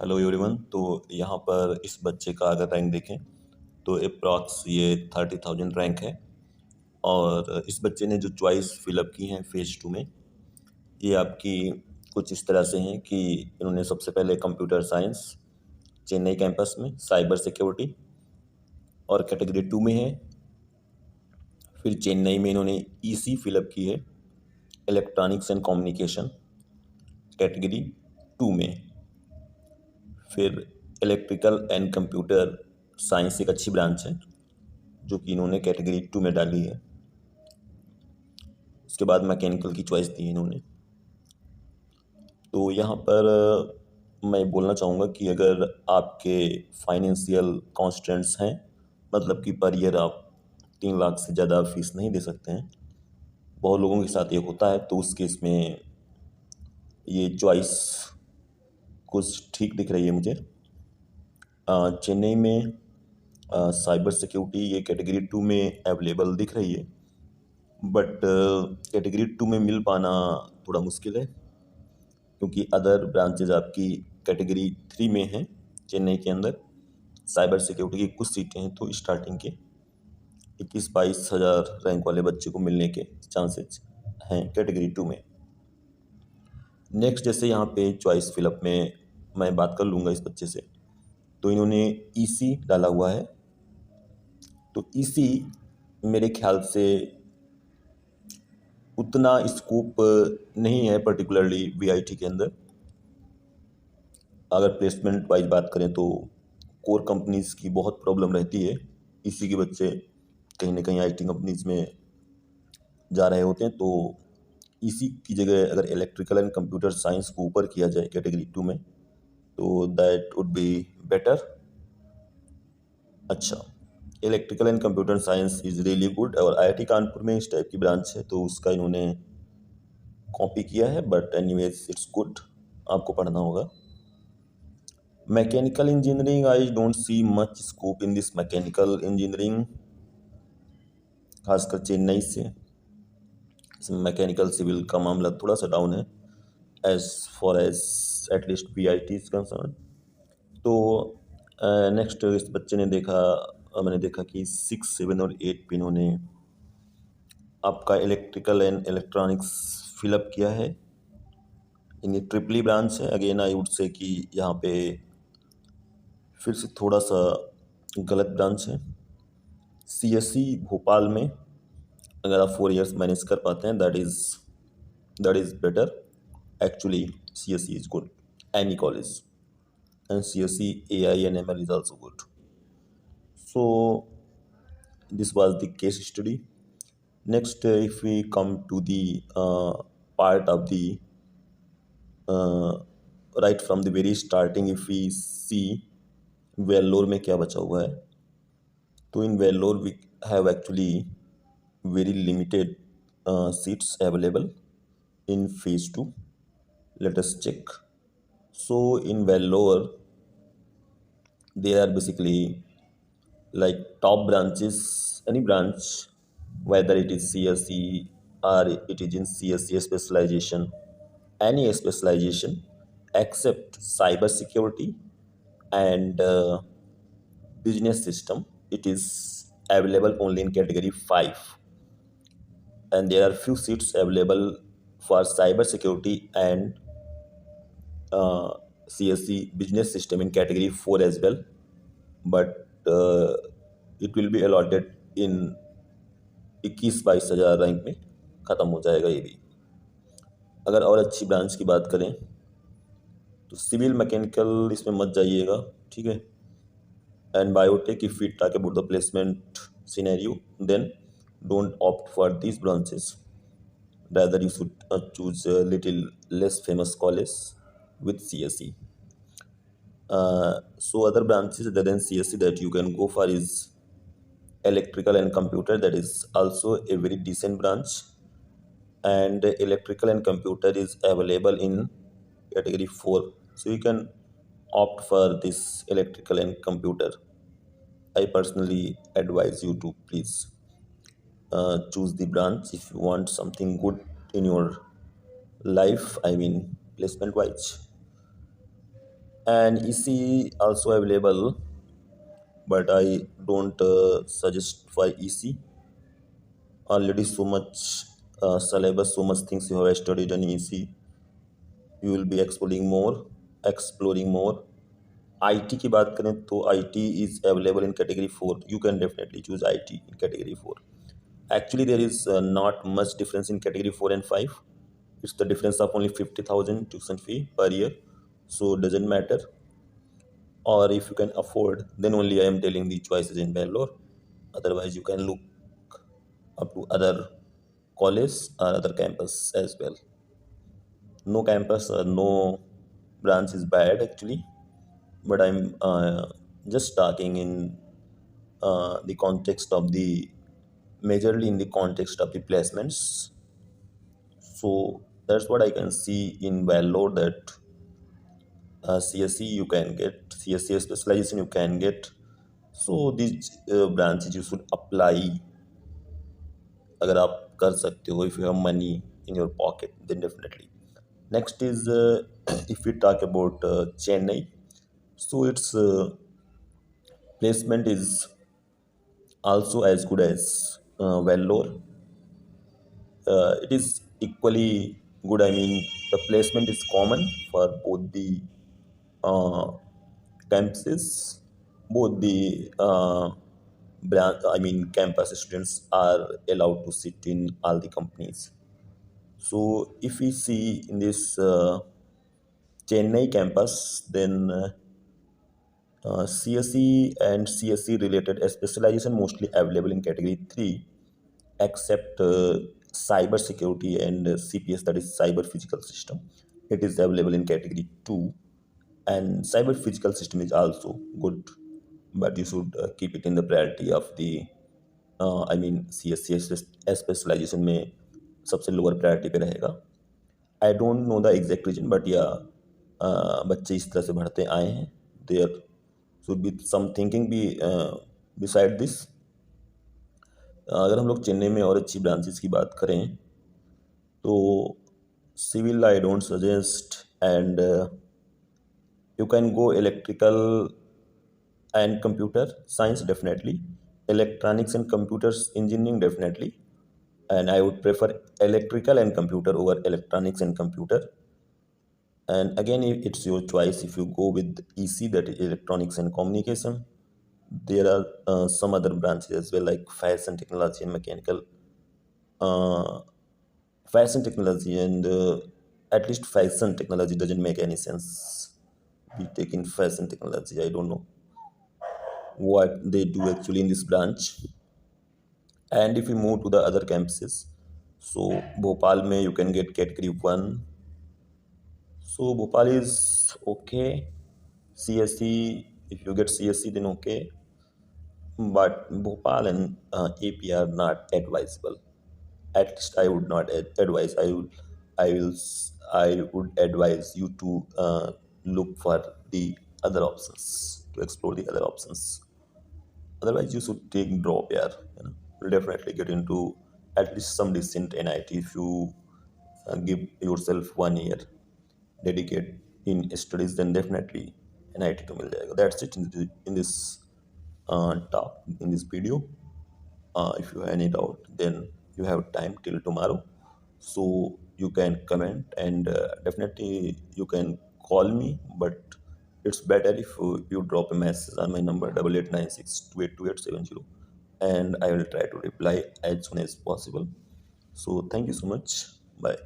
Hello everyone. तो यहाँ पर इस बच्चे का अगर रैंक देखें तो अप्रॉक्स ये 30,000 रैंक है। और इस बच्चे ने जो चॉइस फिलअप की हैं फेज़ 2 में, ये आपकी कुछ इस तरह से हैं कि इन्होंने सबसे पहले कंप्यूटर साइंस चेन्नई कैंपस में साइबर सिक्योरिटी और कैटेगरी 2 में है। फिर चेन्नई में इन्होंने ईसी फिलअप की है इलेक्ट्रॉनिक्स एंड कम्युनिकेशन कैटेगरी 2 में। फिर इलेक्ट्रिकल एंड कंप्यूटर साइंस एक अच्छी ब्रांच है जो कि इन्होंने कैटेगरी 2 में डाली है। उसके बाद मैकेनिकल की चॉइस दी है इन्होंने। तो यहाँ पर मैं बोलना चाहूँगा कि अगर आपके फाइनेंशियल कॉन्स्टेंट्स हैं, मतलब कि पर ईयर आप 3 लाख से ज़्यादा फीस नहीं दे सकते हैं, बहुत लोगों के साथ ये होता है, तो उस केस में ये चॉइस कुछ ठीक दिख रही है मुझे। चेन्नई में साइबर सिक्योरिटी ये कैटेगरी 2 में अवेलेबल दिख रही है, बट कैटेगरी 2 में मिल पाना थोड़ा मुश्किल है क्योंकि अदर ब्रांचेज आपकी कैटेगरी 3 में हैं। चेन्नई के अंदर साइबर सिक्योरिटी की कुछ सीटें हैं, तो स्टार्टिंग के 21-22 हज़ार रैंक वाले बच्चे को मिलने के चांसेस हैं कैटेगरी 2 में। नेक्स्ट, जैसे यहाँ पे चॉइस फिलअप में मैं बात कर लूँगा इस बच्चे से, तो इन्होंने ईसी डाला हुआ है। तो ईसी मेरे ख्याल से उतना स्कोप नहीं है, पर्टिकुलरली वीआईटी के अंदर। अगर प्लेसमेंट वाइज बात करें तो कोर कंपनीज़ की बहुत प्रॉब्लम रहती है। इसी के बच्चे कहीं ना कहीं आईटी कंपनीज़ में जा रहे होते हैं, तो इसी की जगह अगर इलेक्ट्रिकल एंड कंप्यूटर साइंस को ऊपर किया जाए कैटेगरी 2 में, तो दैट वुड बी बेटर। अच्छा, electrical and computer science is really good, और आईआईटी कानपुर में इस टाइप की ब्रांच है तो उसका इन्होंने कॉपी किया है, बट एनीवेज इट्स गुड, आपको पढ़ना होगा। Mechanical engineering, I don't see much scope in this mechanical engineering, खासकर चेन्नई से। मैकेनिकल सिविल का मामला थोड़ा सा डाउन है as far as at least PIT is concern. तो नेक्स्ट इस बच्चे ने मैंने देखा कि 6, 7 और 8 पे इन्होंने आपका इलेक्ट्रिकल एंड इलेक्ट्रॉनिक्स फिलअप किया है। इनकी ट्रिपली ब्रांच है। अगेन आई वुड से कि यहाँ पे फिर से थोड़ा सा गलत ब्रांच है। सीएससी भोपाल में अगर आप 4 इयर्स मैनेज कर पाते हैं, that is better. Actually CSC is good, any college, and CSE AI and ML is also good. So this was the case study. Next, if we come to the part of the right from the very starting, if we see Vellore में क्या बचा हुआ है, तो in Vellore we have actually very limited seats available in phase 2. Let us check. So in Vellore there are basically like top branches, any branch, whether it is CSE or it is in CSE specialization, any specialization except cyber security and business system, it is available only in category 5, and there are few seats available for cyber security and CSE business system in category 4 as well, but it will be allotted in 21-22 हज़ार rank में ख़त्म हो जाएगा ये भी। अगर और अच्छी ब्रांच की बात करें तो सिविल मैकेनिकल इसमें मत जाइएगा, ठीक है। And biotech, if we talk about the placement scenario, then don't opt for these branches, rather you should choose a little less famous college with CSE. So other branches other than CSE that you can go for is electrical and computer, that is also a very decent branch, and electrical and computer is available in category 4, so you can opt for this electrical and computer. I personally advise you to please choose the branch if you want something good in your life, I mean placement wise. and EC also available, but I don't suggest for EC. Already so much syllabus, so much things you have studied in EC. You will be exploring more. IT की बात करें तो IT is available in category 4. You can definitely choose IT in category 4. Actually, there is not much difference in category 4 and 5. It's the difference of only 50,000 tuition fee per year. So doesn't matter. Or if you can afford, then only I am telling the choices in Bangalore. Otherwise, you can look up to other college or other campus as well. No campus or no branch is bad actually, but I'm just talking in the context of the majorly in the context of the placements. So that's what I can see in Vellore, that CSE you can get, CSE specialization you can get. So these branches you should apply अगर आप कर सकते हो, if you have money in your pocket, then definitely. Next is if we talk about Chennai, so its placement is also as good as Vellore. It is equally good. I mean, the placement is common for both the uh, campuses. Both the I mean, campus students are allowed to sit in all the companies. So, if we see in this Chennai campus, then CSE and CSE related specialization mostly available in category 3, except cyber security and CPS, that is cyber physical system. It is available in category 2, and cyber physical system is also good, but you should keep it in the priority of the I mean CSE specialization में सबसे lower priority पे रहेगा. I don't know the exact reason, but या बच्चे इस तरह से बढ़ते आए हैं. There should be some thinking be beside this. अगर हम लोग चेन्नई में और अच्छी ब्रांचेस की बात करें तो civil I don't suggest, and you can go electrical and computer science definitely, electronics and computers engineering definitely, and I would prefer electrical and computer over electronics and computer. And again, it's your choice. If you go with EC, that is electronics and communication, there are some other branches as well, like fashion technology and mechanical. uh, Fashion technology and at least fashion technology doesn't make any sense. We take in fashion technology, I don't know what they do actually in this branch. And if we move to the other campuses, so Bhopal mein you can get category 1. So Bhopal is okay. CSE, if you get CSE, then okay. But Bhopal and AP are not advisable. At least I would not advise. I would advise you to look for the other options, to explore the other options. Otherwise, you should take drop here. You'll definitely get into at least some decent NIT if you give yourself 1 year dedicate in studies. Then definitely NIT to मिल जाएगा. That's it in this talk in this video. If you have any doubt, then you have time till tomorrow, so you can comment, and definitely you can call me. But it's better if you drop a message on my number 8896282870, and I will try to reply as soon as possible. So thank you so much. Bye.